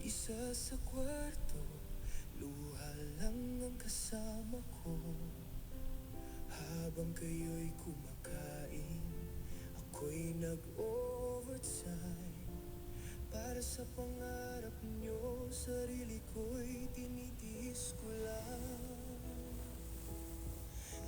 Mag-isa sa kwarto, luha lang ang kasama ko. Habang kayo'y kumakain, ako'y nag-overtime. Para sa pangarap nyo, sarili ko'y tinitiis ko lang.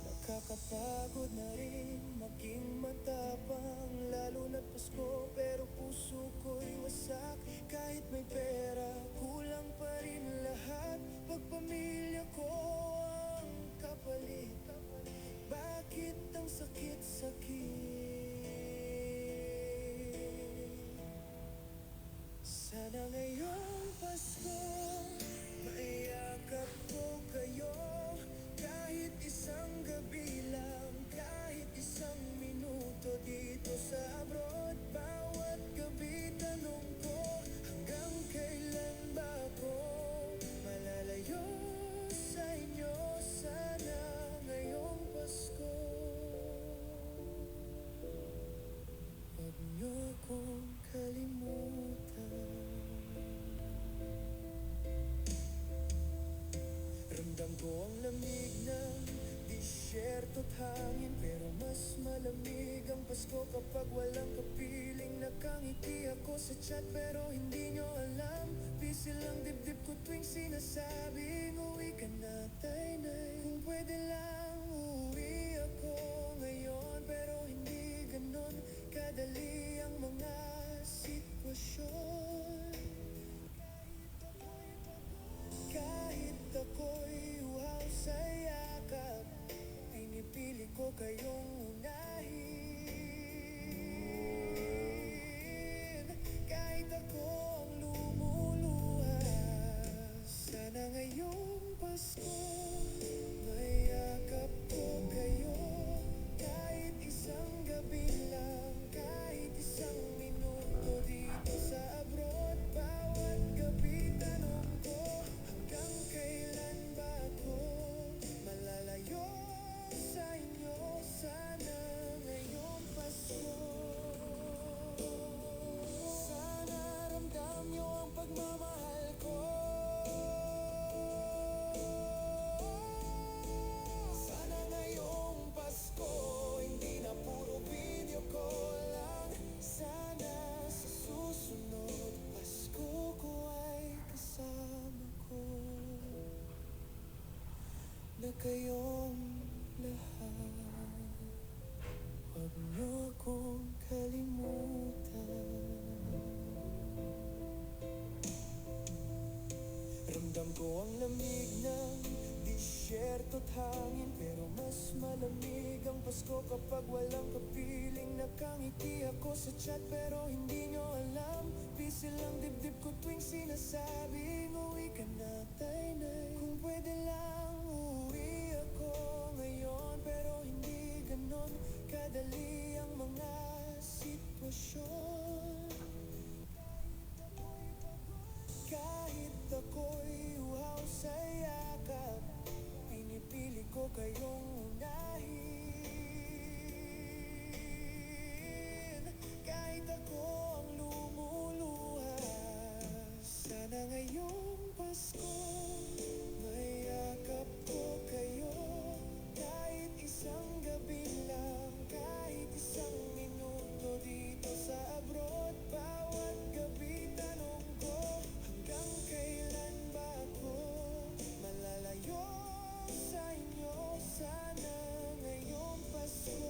Nakakapagod na rin maging matapang, lalo na't Pasko pero puso ko'y wasak. Kahit may pera, kulang pa rin lahat. Pagpamilya ko ang kapalit. Bakit ang sakit-sakit? Sana ngayong Pasko maiyakap ko kayo. Kahit isang gabi lang, kahit isang minuto dito sa abroad. Bawat gabi tanong ko, hanggang kailan ba ako malalayo sa inyo? Sana ngayong Pasko huwag niyo akong kalimutan. Ramdam ko ang lamig ng disyerto't hangin, pero mas malamig ang Pasko kapag walang kapiling. Nakangiti ako sa chat pero hindi nyo alam, busy lang dibdib ko tuwing sinasabing uwi ka na, Tainay. Kung pwede lang uuwi ako ngayon, pero hindi ganon kadali ang mga sitwasyon. Kahit ako'y uhaw sa yakap, pinipili ko kayong unahin. Kahit ako ang lumuluha, sana ngayong Pasko mayakap ko kayo. Kahit isang gabi lang, kahit isang minuto dito sa abroad. Bawat gabi tanong ko, hanggang kailan ba ako malalayo sa inyo? Sana ngayong Pasko. Sana ramdam nyo ang pagmamahal ko. Sana ngayong Pasko hindi na puro video call lang. Sana sa susunod Pasko ko ay kasama ko na kayong lahat. Huwag niyo akong kalimutan. Ramdam ko ang lamig ng disyerto't hangin, pero mas malamig ang Pasko kapag walang kapiling. Nakangiti ako sa chat pero hindi nyo alam, busy lang dibdib ko tuwing sinasabing uwi ka na, Tainay. Kung pwede lang uuwi ako ngayon, pero hindi ganon kadali ang mga sitwasyon. Kahit ako'y uhaw sa yakap, pinipili ko kayong unahin. Kahit ako ang lumuluha, sana ngayong Pasko mayakap ko kayo. Kahit isang gabi lang, kahit isang minuto dito sa abroad. Bawat gabi tanong ko, hanggang kailan ba ako malalayo sa inyo? Sana ngayong Pasko.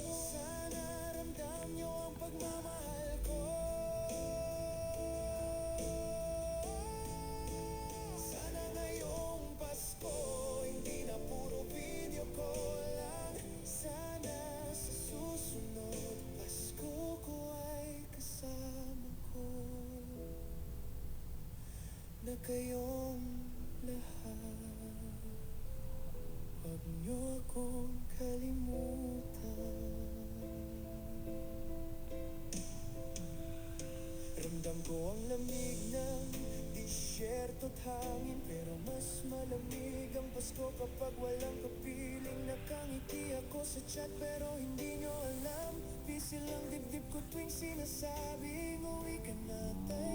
Sana ramdam nyo ang pagmamahal ko. Sana ngayong Pasko hindi na puro video call lang. Sana sa susunod Pasko ko ay kasama ko na kayong lahat. Huwag niyo akong kalimutan. Ramdam ko ang lamig ng disyerto't hangin, pero mas malamig ang Pasko kapag walang kapiling. Nakangiti ako sa chat pero hindi nyo alam, busy lang dibdib ko tuwing sinasabing uwi ka na, Tainay.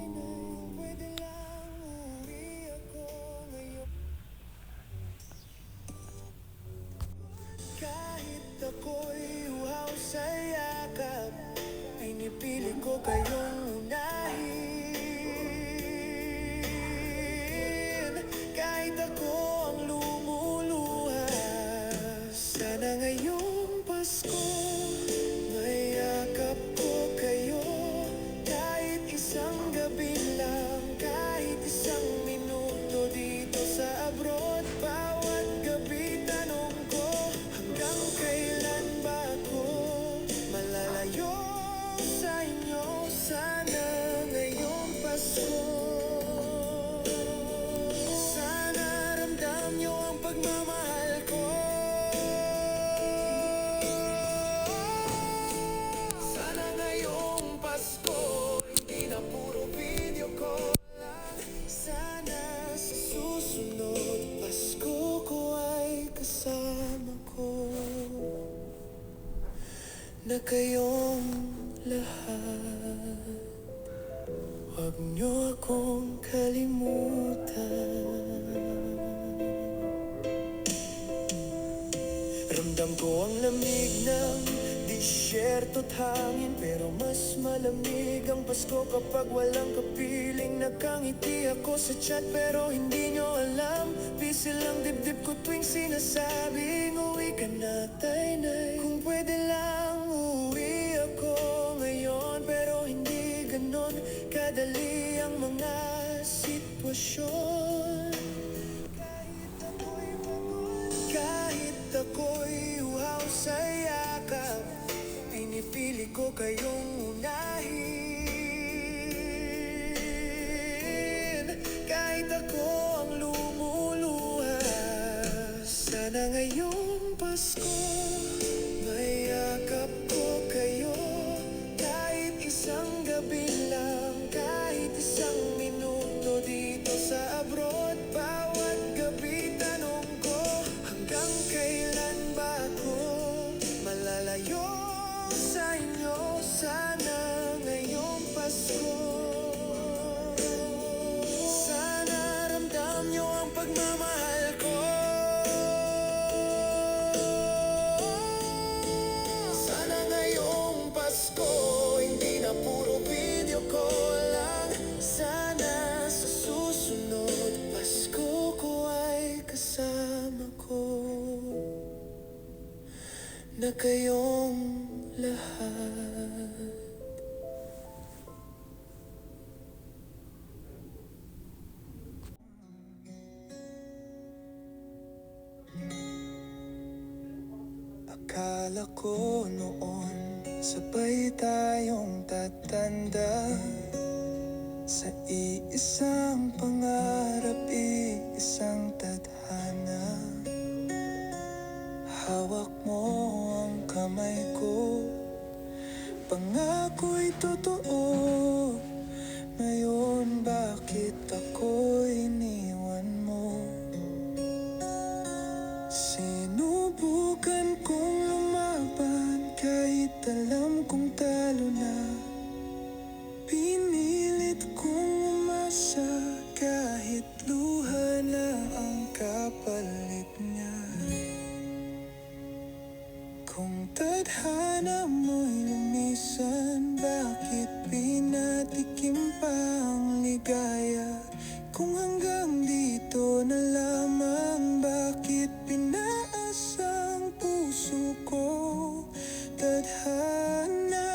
Huwag niyo akong kalimutan. Ramdam ko ang lamig ng disyerto't hangin, pero mas malamig ang Pasko kapag walang kapiling. Nakangiti ako sa chat pero hindi nyo alam, busy lang dibdib ko tuwing sinasabing uwi ka na, taynay. Kung pwede lang uwi ako ngayon, pero hindi ganon kadali ang mga sitwasyon. Kahit ako'y uhaw sa yakap, pinipili ko kayong unahin. Kahit ako ang lumuluha, sana ngayong Pasko mayakap ko kayo. Kahit isang gabi lang, kahit isang minuto dito sa abroad. Bawat gabi tanong ko, hanggang kailan ba ako malalayo sa inyo? Sana ngayong Pasko, sana ramdam nyo ang pagmamahal ko. Sana ngayong Pasko hindi na puro video call lang. Sana sa susunod Pasko ko ay kasama ko na kayong lahat. Akala ko noon sabay tayong tatanda, sa iisang pangarap, iisang tadhana. Hawak mo ang kamay ko, pangako'y totoo. Ngayon bakit ako iniwan mo? Sinubukan kong lumaban kahit alam kong talo na. Pinilit kong umasa kahit luha na ang kapalit niya. Kung tadhana mo'y lumisan, bakit pinatikim pa ang ligaya? Kung hanggang dito na lamang, bakit pinaasa ang puso ko? Tadhana,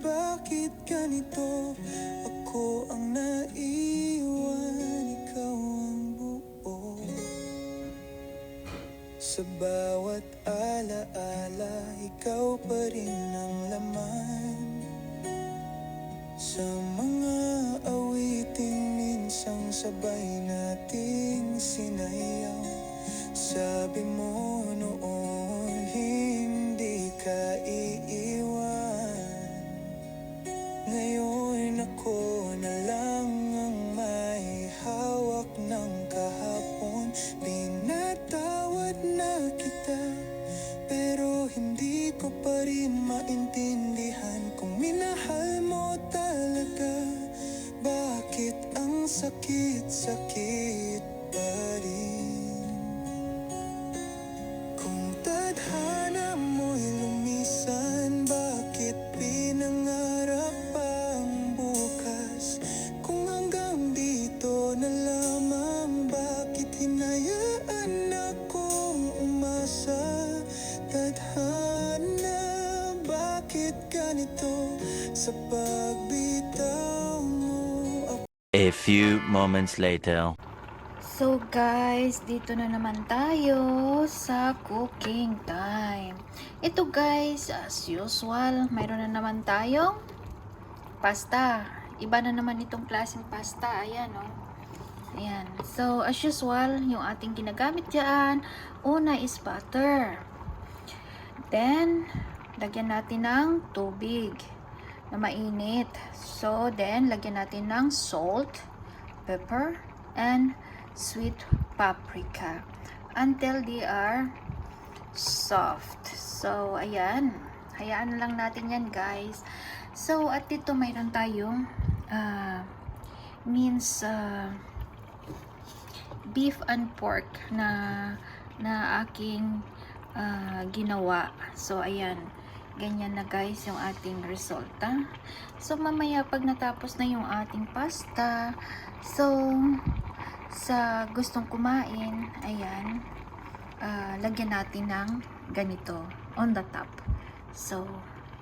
bakit ganito? Ako ang naiwan, ikaw ang buo. Sa bawat alaala, ikaw pa rin ang laman. Sa mga awiting minsang sabay nating sinayaw, sabi mo noon hindi ka iiwan. Ngayon ako na lang ang may hawak ng kahapon. Pinatawad na kita, pero hindi ko pa rin maintindihan kung minahal mo talaga. Bakit ang sakit-sakit pa rin? Kung tadhana mo'y lumisan, bakit pinangarap ang bukas? Kung hanggang dito na lamang, bakit hinayaan akong umasa? Tadhana, bakit ganito? Sa pagbitaw mo ako. A few moments later. So guys, dito na naman tayo sa cooking time. Ito guys, as usual, mayroon na naman tayong pasta. Iba na naman itong klaseng pasta. Ayan o. Ayan. So as usual, yung ating ginagamit dyan, una is butter. Then, lagyan natin ng tubig na mainit. So then, lagyan natin ng salt, pepper, and sweet paprika until they are soft. So ayan, hayaan na lang natin yan guys. So at dito mayroon tayong means beef and pork na aking ginawa. So ayan, ganyan na guys yung ating resulta. So mamaya pag natapos na yung ating pasta, so sa gustong kumain, ayan, lagyan natin ng ganito on the top. So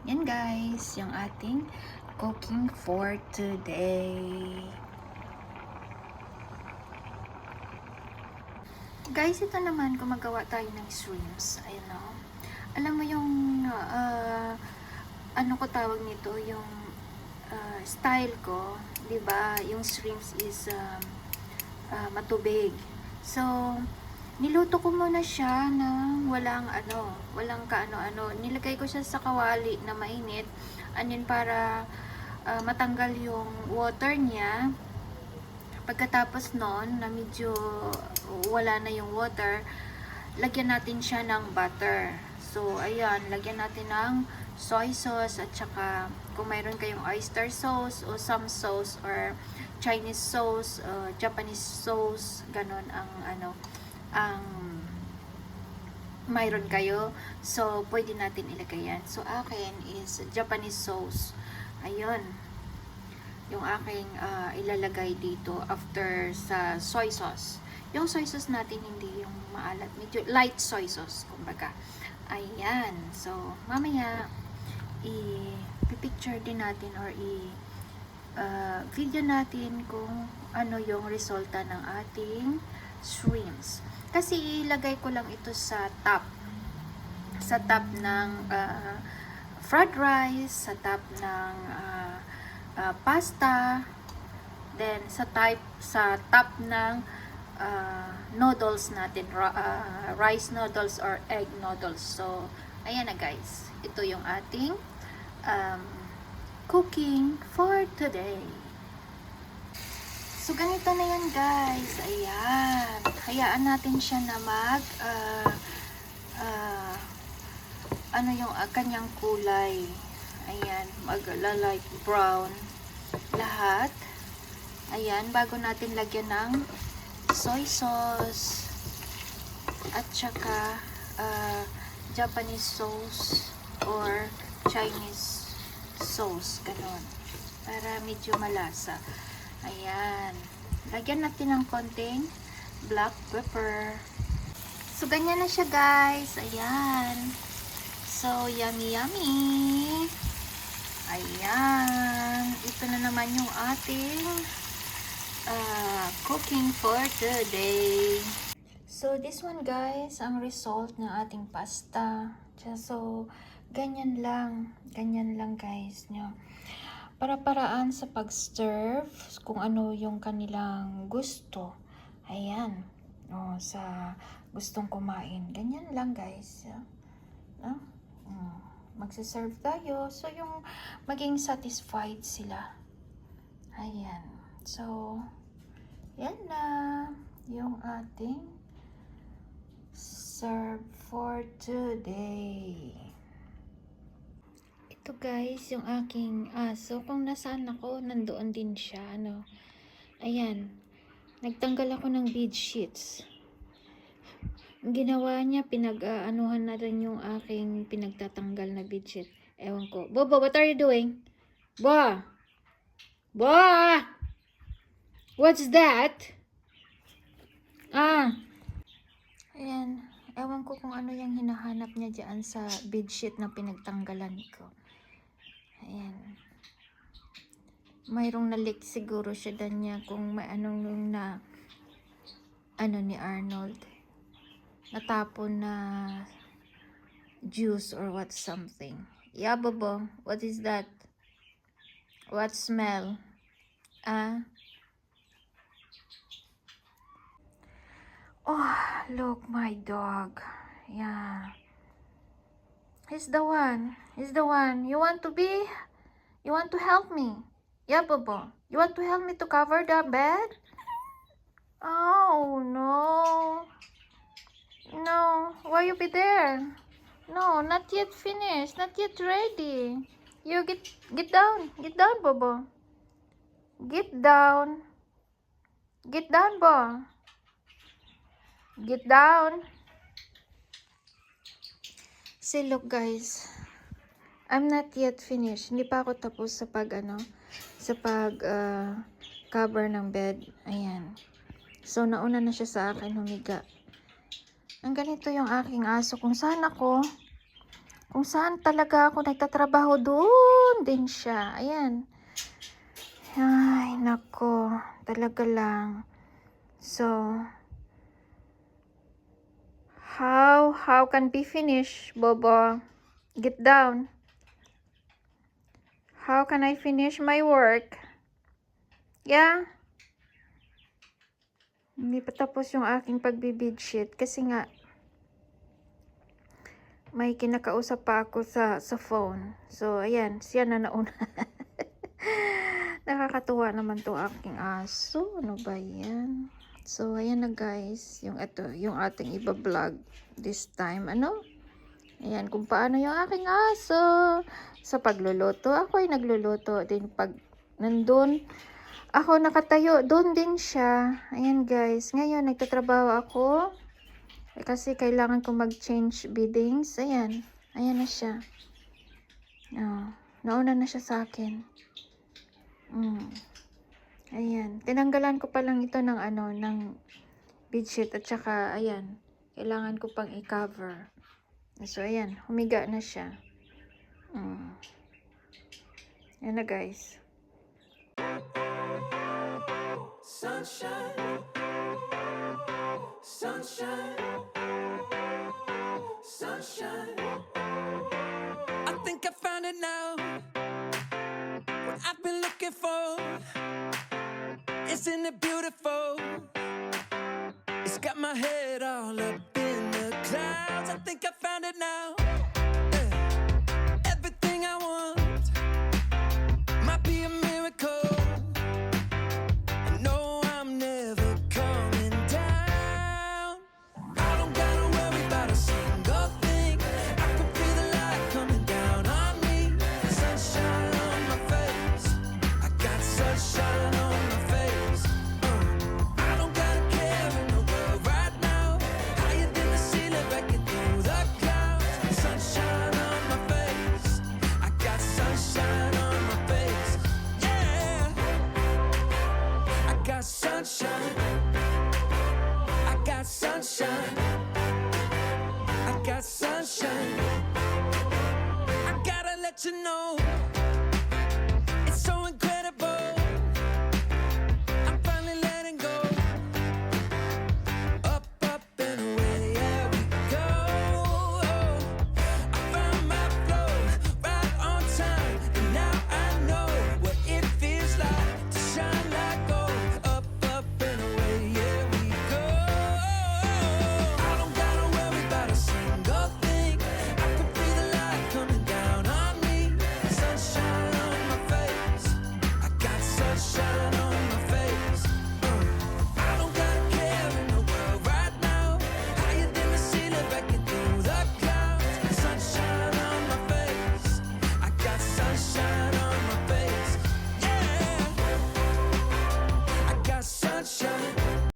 yan guys, yung ating cooking for today. Guys, ito naman, gumagawa tayo ng shrimps. Ayun o. Alam mo yung, ano ko tawag nito, yung style ko, di ba? Yung shrimps is matubig. So, niluto ko muna siya ng walang kaano-ano. Nilagay ko siya sa kawali na mainit. And then, para matanggal yung water niya. Pagkatapos nun, na medyo wala na yung water, lagyan natin siya ng butter. So, ayan, lagyan natin ng soy sauce at saka kung mayroon kayong oyster sauce o some sauce or Chinese sauce, Japanese sauce, ganon ang mayroon kayo. So, pwede natin ilagay yan. So, akin is Japanese sauce. Ayun. Yung aking ilalagay dito after sa soy sauce. Yung soy sauce natin hindi yung maalat, medyo light soy sauce kumbaga. Ayan. So, mamaya i-picture din natin or video natin kung ano yung resulta ng ating shrimps. Kasi ilagay ko lang ito sa top ng fried rice, sa top ng pasta, then sa top ng noodles natin, rice noodles or egg noodles. So, ayan na guys. Ito yung ating cooking for today. So, ganito na yan guys. Ayan. Hayaan natin siya na ano yung kanyang kulay. Ayan, mag-light brown lahat. Ayan, bago natin lagyan ng soy sauce at saka Japanese sauce or Chinese sauce, ganon, para medyo malasa. Ayan, lagyan natin ng konting black pepper. So, ganyan na siya guys. Ayan. So, yummy yummy. Ayan. Ito na naman yung ating cooking for today. So, this one guys, ang result ng ating pasta. So, ganyan lang guys, nyo. Para-paraan sa pag-serve, kung ano yung kanilang gusto. Ayan. O, sa gustong kumain. Ganyan lang guys. Magsaserve tayo. So, yung maging satisfied sila. Ayan. So, yan na yung ating serve for today. Ito guys, yung aking aso. Kung nasaan ako, nandoon din siya. Ayan. Nagtanggal ako ng bed sheets. Ginawa niya, pinag-anuhan na rin yung aking pinagtatanggal na bedsheet. Ewan ko. Bobo, what are you doing? Ba! Ba! What's that? Ayan. Ewan ko kung ano yung hinahanap niya dyan sa bedsheet na pinagtanggalan ko. Ayan. Mayroong nalik siguro siya dan niya kung may anong na ni Arnold. Natapon na juice or what something. Yeah, Bobo. What is that? What smell? Oh, look, my dog. Yeah. He's the one. He's the one. You want to help me? Yeah, Bobo. You want to help me to cover the bed? Oh, no. No, why you be there? No, not yet finished, not yet ready. You get down, Bobo. Get down. Get down ba? Get down. See, look guys. I'm not yet finished. Hindi pa ako tapos sa cover ng bed. Ayan. So, nauna na siya sa akin humiga. Ang ganito yung aking aso. Kung saan talaga ako nagtatrabaho, doon din siya. Ayan. Ay, nako. Talaga lang. So, how can be finished, Bobo? Get down. How can I finish my work? Yeah? Hindi pa tapos yung aking pagbibedsheet kasi nga may kinakausap pa ako sa phone. So, ayan, siya na nauna. Nakakatuwa naman to aking aso. Ano ba yan? So, ayan na guys. Yung ating iba-vlog this time. Ayan, kung paano yung aking aso. Sa pagluluto, ako ay nagluluto. Din pag nandun, ako nakatayo, doon din siya. Ayan guys. Ngayon, nagtatrabaho ako. Kasi kailangan ko mag-change beddings. Ayan. Ayan na siya. Oh, nauna na siya sa akin. Ayan. Tinanggalan ko pa lang ito ng ng bedsheet at saka ayan. Kailangan ko pang i-cover. So ayan, humiga na siya. Ayan na guys. Sunshine, sunshine, sunshine. I think I found it now. What I've been looking for. Isn't it beautiful? It's got my head all up in the clouds. I think I found it now. Yeah. Everything I want might be a miracle. I know I'm never coming down. I don't gotta worry about a single thing. I can feel the light coming down on me. Sunshine on my face. I got sunshine on my face. I don't gotta care in the world right now. Higher than the ceiling, breaking through the clouds. Sunshine on my face. I got sunshine on my face. Yeah. I got sunshine. I got sunshine. I got sunshine. I gotta let you know.